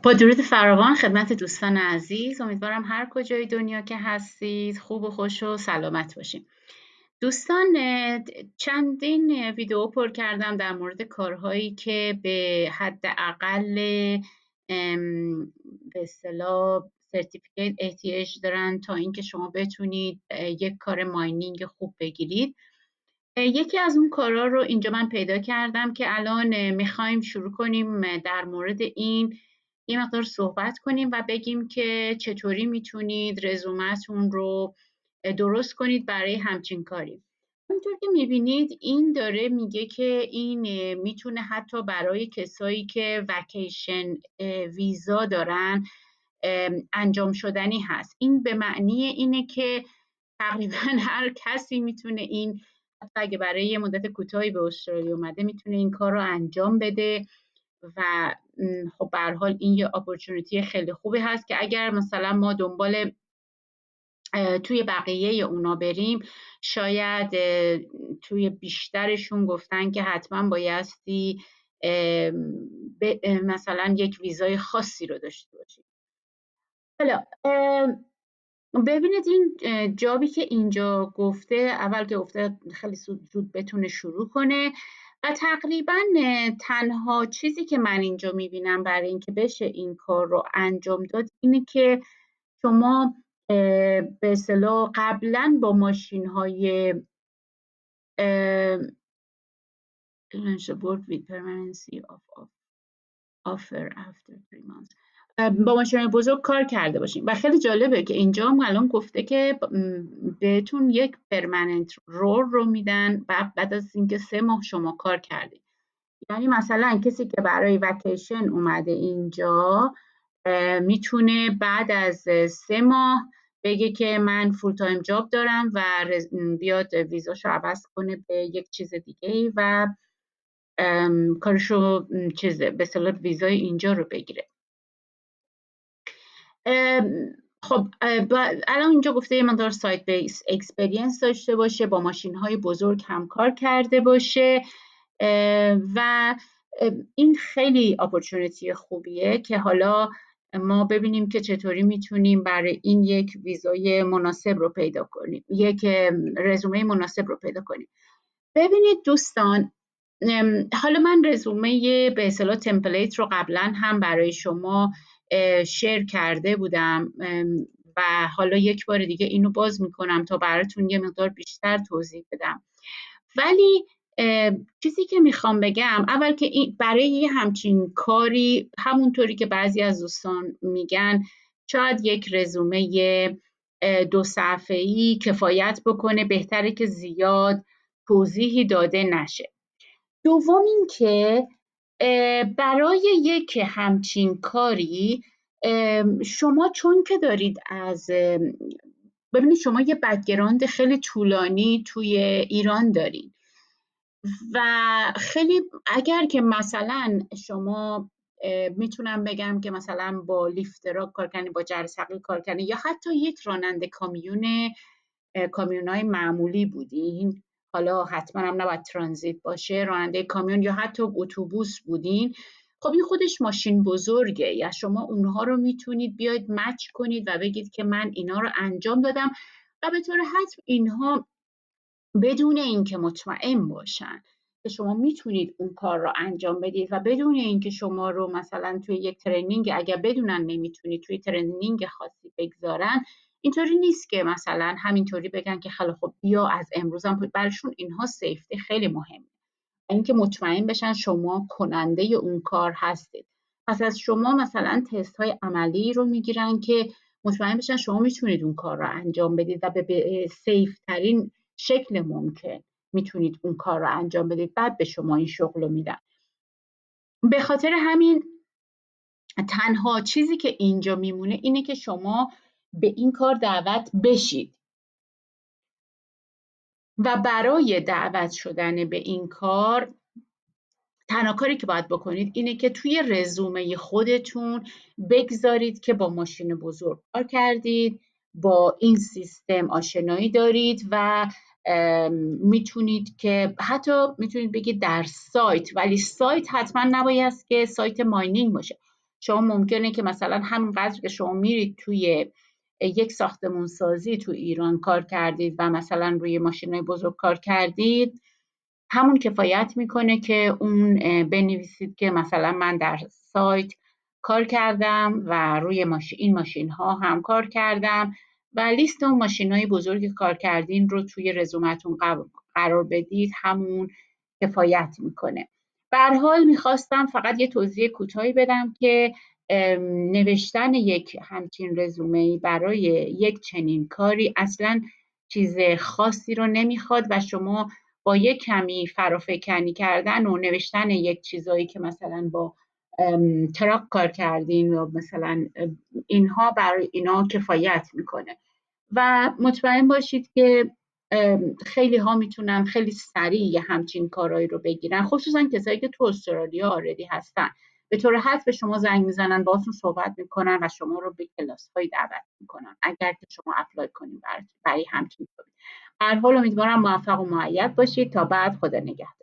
با درود فراوان خدمت دوستان عزیز، امیدوارم هر کجای دنیا که هستید خوب و خوش و سلامت باشید. دوستان، چندین ویدیو پر کردم در مورد کارهایی که به حداقل به اصطلاح سرتیفیکیت احتیاج دارن تا اینکه شما بتونید یک کار ماینینگ خوب بگیرید. یکی از اون کارا رو اینجا من پیدا کردم که الان میخوایم شروع کنیم در مورد این یه مقدار صحبت کنیم و بگیم که چطوری میتونید رزومتون رو درست کنید برای همچین کاری. همونطور که میبینید این داره میگه که این میتونه حتی برای کسایی که وکیشن ویزا دارن انجام شدنی هست. این به معنی اینه که تقریبا هر کسی میتونه این، حتی اگه برای یه مدت کوتاهی به استرالیا اومده، میتونه این کار رو انجام بده و خب به هر حال این یه اپورتونتی خیلی خوبی هست که اگر مثلا ما دنبال توی بقیه اونا بریم، شاید توی بیشترشون گفتن که حتما بایستی مثلا یک ویزای خاصی رو داشته باشید. حالا ببینید این جابی که اینجا گفته، اول که گفته خیلی زود بتونه شروع کنه و تقریبا تنها چیزی که من اینجا میبینم برای اینکه بشه این کار رو انجام داد اینه که شما به اصطلاح قبلا با ماشین های work with permanency of offer after 3 months با ماشین بزرگ کار کرده باشیم و خیلی جالبه که اینجا هم الان گفته که بهتون یک پرمننت رول رو میدن بعد از اینکه 3 ماه شما کار کردید. یعنی مثلا کسی که برای وکیشن اومده اینجا میتونه بعد از 3 ماه بگه که من فول تایم جاب دارم و بیاد ویزاشو عوض کنه به یک چیز دیگه و کارشو به اصطلاح ویزای اینجا رو بگیره. خب الان اینجا گفته یه مقدار سایت بیس اکسپریانس داشته باشه، با ماشین های بزرگ هم کار کرده باشه و این خیلی اپورتونتی خوبیه که حالا ما ببینیم که چطوری میتونیم برای این یک ویزای مناسب رو پیدا کنیم، یک رزومه مناسب رو پیدا کنیم. ببینید دوستان، حالا من رزومه به اصطلاح تمپلیت رو قبلا هم برای شما شیر کرده بودم و حالا یک بار دیگه اینو باز میکنم تا براتون یه مقدار بیشتر توضیح بدم. ولی چیزی که میخوام بگم اول که برای یه همچین کاری، همونطوری که بعضی از دوستان میگن، شاید یک رزومه 2 صفحه‌ای کفایت بکنه، بهتره که زیاد توضیحی داده نشه. دوم این که برای یک همچین کاری شما چون که دارید ببینید شما یه بک‌گراند خیلی طولانی توی ایران دارید و خیلی اگر که مثلا شما میتونم بگم که مثلا با لیفتراک کار کردین، با جرثقیل کار کردین یا حتی یک راننده کامیونای معمولی بودین، حالا حتما هم نباید ترانزیت باشه، راننده کامیون یا حتی اتوبوس بودین، خب این خودش ماشین بزرگه یا شما اونها رو میتونید بیاید مچ کنید و بگید که من اینا رو انجام دادم و به طور حتم اینها بدون اینکه مطمئن باشن که شما میتونید اون کار رو انجام بدید و بدون اینکه شما رو مثلا توی یک ترینینگ اگر بدونن نمیتونید توی ترینینگ خاصی بگذارن، اینطوری نیست که مثلا همینطوری بگن که خیلی خب بیا از امروزم، برشون اینها سیفتی خیلی مهمه، اینکه مطمئن بشن شما کننده اون کار هستید. پس از شما مثلا تست های عملی رو میگیرن که مطمئن بشن شما میتونید اون کار رو انجام بدید و به سیف ترین شکل ممکن میتونید اون کار رو انجام بدید، بعد به شما این شغل رو میدن. به خاطر همین تنها چیزی که اینجا میمونه اینه که شما به این کار دعوت بشید و برای دعوت شدن به این کار تنها کاری که باید بکنید اینه که توی رزومه خودتون بگذارید که با ماشین بزرگ کار کردید، با این سیستم آشنایی دارید و میتونید که حتی میتونید بگید در سایت، ولی سایت حتما نباید که سایت ماینینگ باشه. شما ممکنه که مثلا همینقدر که شما میرید توی یک ساختمون سازی تو ایران کار کردید و مثلا روی ماشینای بزرگ کار کردید، همون کفایت میکنه که اون بنویسید که مثلا من در سایت کار کردم و روی این ماشین ها هم کار کردم و لیست اون ماشین های بزرگ کار کردین رو توی رزومتون قرار بدید، همون کفایت میکنه. به هر حال میخواستم فقط یه توضیح کوتاهی بدم که نوشتن یک همچین رزومه‌ای برای یک چنین کاری اصلا چیز خاصی رو نمیخواد و شما با یک کمی فرافکنی کردن و نوشتن یک چیزایی که مثلا با تراک کار کردین و مثلا اینها برای اینا کفایت میکنه و مطمئن باشید که خیلی ها میتونن خیلی سریع همچین کارهایی رو بگیرن، خصوصا کسایی که تو استرالیا آردی هستن، به طور حد به شما زنگ میزنن، باهاتون صحبت میکنن و شما رو به کلاس های دعوت میکنن اگر که شما اپلای کنید برای همچین کاری. هر حال امیدوارم موفق و مؤید باشید. تا بعد، خدا نگهدار.